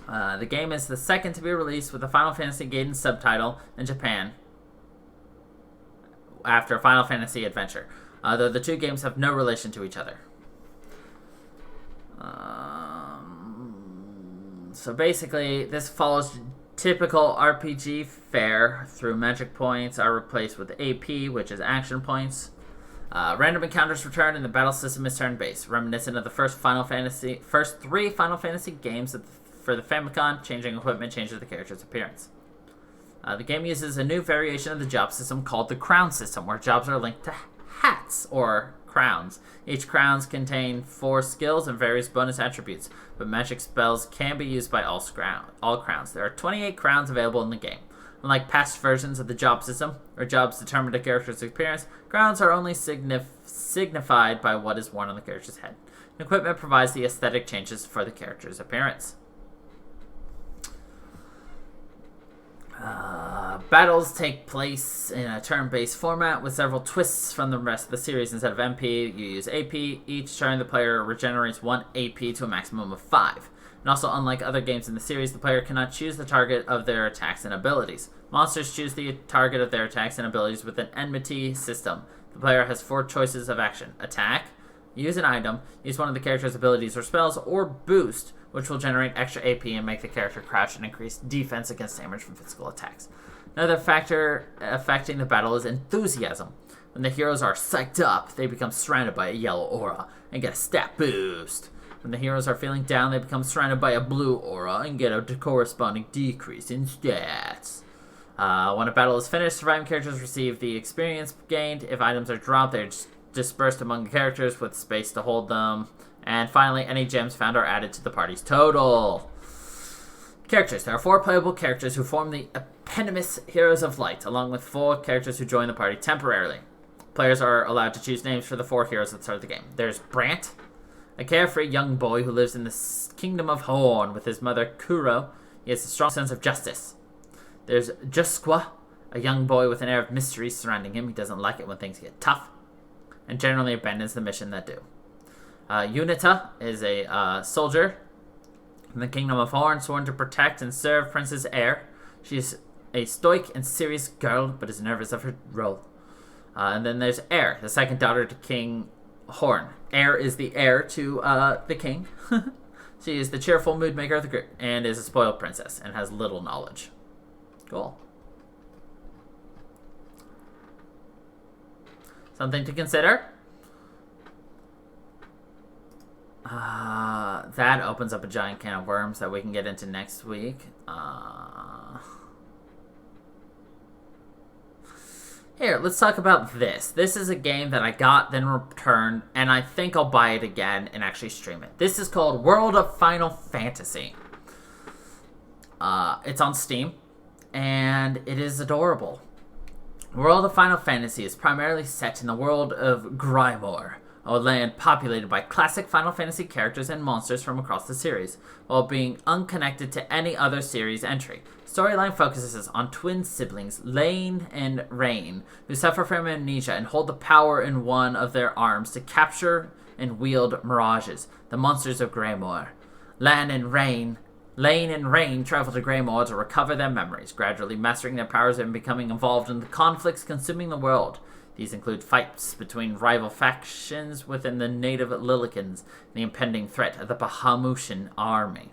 The game is the second to be released with the Final Fantasy Gaiden subtitle in Japan after Final Fantasy Adventure, though the two games have no relation to each other. So basically, this follows typical RPG fare through magic points are replaced with AP, which is action points. Random encounters return, and the battle system is turn-based, reminiscent of the first three Final Fantasy games for the Famicom. Changing equipment changes the character's appearance. The game uses a new variation of the job system called the crown system, where jobs are linked to hats, or crowns. Each crowns contain 4 skills and various bonus attributes, but magic spells can be used by all crowns. There are 28 crowns available in the game. Unlike past versions of the job system, where jobs determine a character's appearance, crowns are only signified by what is worn on the character's head. And equipment provides the aesthetic changes for the character's appearance. Battles take place in a turn-based format with several twists from the rest of the series. Instead of MP, you use AP. Each turn, the player regenerates 1 AP to a maximum of 5. And also, unlike other games in the series, the player cannot choose the target of their attacks and abilities. Monsters choose the target of their attacks and abilities with an enmity system. The player has 4 choices of action: attack, use an item, use one of the character's abilities or spells, or boost, which will generate extra AP and make the character crouch and increase defense against damage from physical attacks. Another factor affecting the battle is enthusiasm. When the heroes are psyched up, they become surrounded by a yellow aura and get a stat boost. When the heroes are feeling down, they become surrounded by a blue aura and get a corresponding decrease in stats. When a battle is finished, surviving characters receive the experience gained. If items are dropped, they're dispersed among the characters with space to hold them. And finally, any gems found are added to the party's total. Characters. There are 4 playable characters who form the eponymous Heroes of Light, along with 4 characters who join the party temporarily. Players are allowed to choose names for the 4 heroes at the start of the game. There's Brant, a carefree young boy who lives in the Kingdom of Horn with his mother Kuro. He has a strong sense of justice. There's Jusqua, a young boy with an air of mystery surrounding him. He doesn't like it when things get tough, and generally abandons the mission that do. Unita is a soldier in the Kingdom of Horn, sworn to protect and serve Princess Air. She's a stoic and serious girl, but is nervous of her role. And then there's Heir, the second daughter to King Horn. Heir is the heir to the king. She is the cheerful mood maker of the group and is a spoiled princess and has little knowledge. Cool. Something to consider. That opens up a giant can of worms that we can get into next week. Here, let's talk about this. This is a game that I got, then returned, and I think I'll buy it again and actually stream it. This is called World of Final Fantasy. It's on Steam, and it is adorable. World of Final Fantasy is primarily set in the world of Grimoire, a land populated by classic Final Fantasy characters and monsters from across the series, while being unconnected to any other series entry. Storyline focuses on twin siblings, Lane and Rain, who suffer from amnesia and hold the power in one of their arms to capture and wield mirages, the monsters of Grimoire. Lane and Rain travel to Grimoire to recover their memories, gradually mastering their powers and becoming involved in the conflicts consuming the world. These include fights between rival factions within the native Lilikans and the impending threat of the Bahamutian army.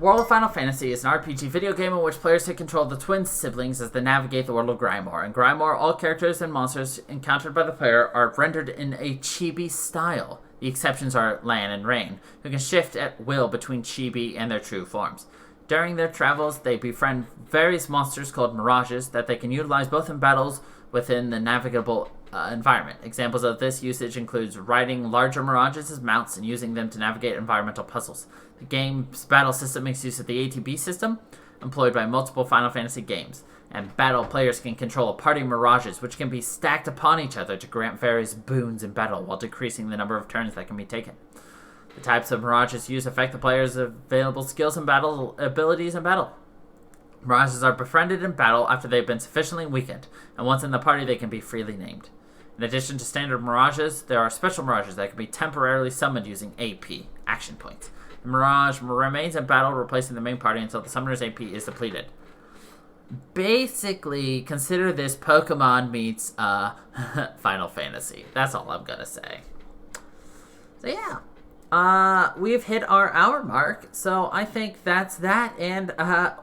World of Final Fantasy is an RPG video game in which players take control of the twin siblings as they navigate the world of Grimoire. In Grimoire, all characters and monsters encountered by the player are rendered in a chibi style. The exceptions are Lan and Rain, who can shift at will between chibi and their true forms. During their travels, they befriend various monsters called mirages that they can utilize both in battles within the navigable environment. Examples of this usage includes riding larger mirages as mounts and using them to navigate environmental puzzles. The game's battle system makes use of the ATB system, employed by multiple Final Fantasy games, and battle players can control a party of mirages, which can be stacked upon each other to grant various boons in battle while decreasing the number of turns that can be taken. The types of mirages used affect the player's available skills and battle abilities in battle. Mirages are befriended in battle after they've been sufficiently weakened, and once in the party they can be freely named. In addition to standard mirages, there are special mirages that can be temporarily summoned using AP, action points. The mirage remains in battle, replacing the main party until the summoner's AP is depleted. Basically, consider this Pokemon meets Final Fantasy. That's all I'm gonna say. So yeah. We've hit our hour mark, so I think that's that, and,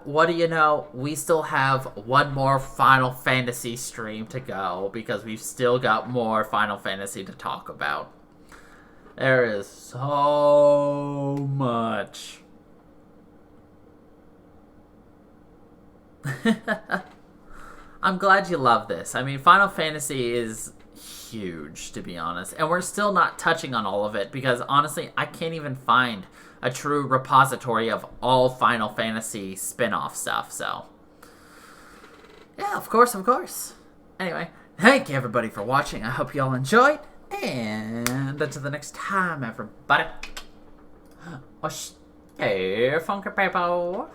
what do you know, we still have one more Final Fantasy stream to go, because we've still got more Final Fantasy to talk about. There is so much. I'm glad you love this. I mean, Final Fantasy is huge, to be honest, and we're still not touching on all of it because honestly I can't even find a true repository of all Final Fantasy spin-off stuff. So yeah, of course. Anyway, thank you everybody for watching. I hope you all enjoyed, and until the next time, everybody, hey funky people.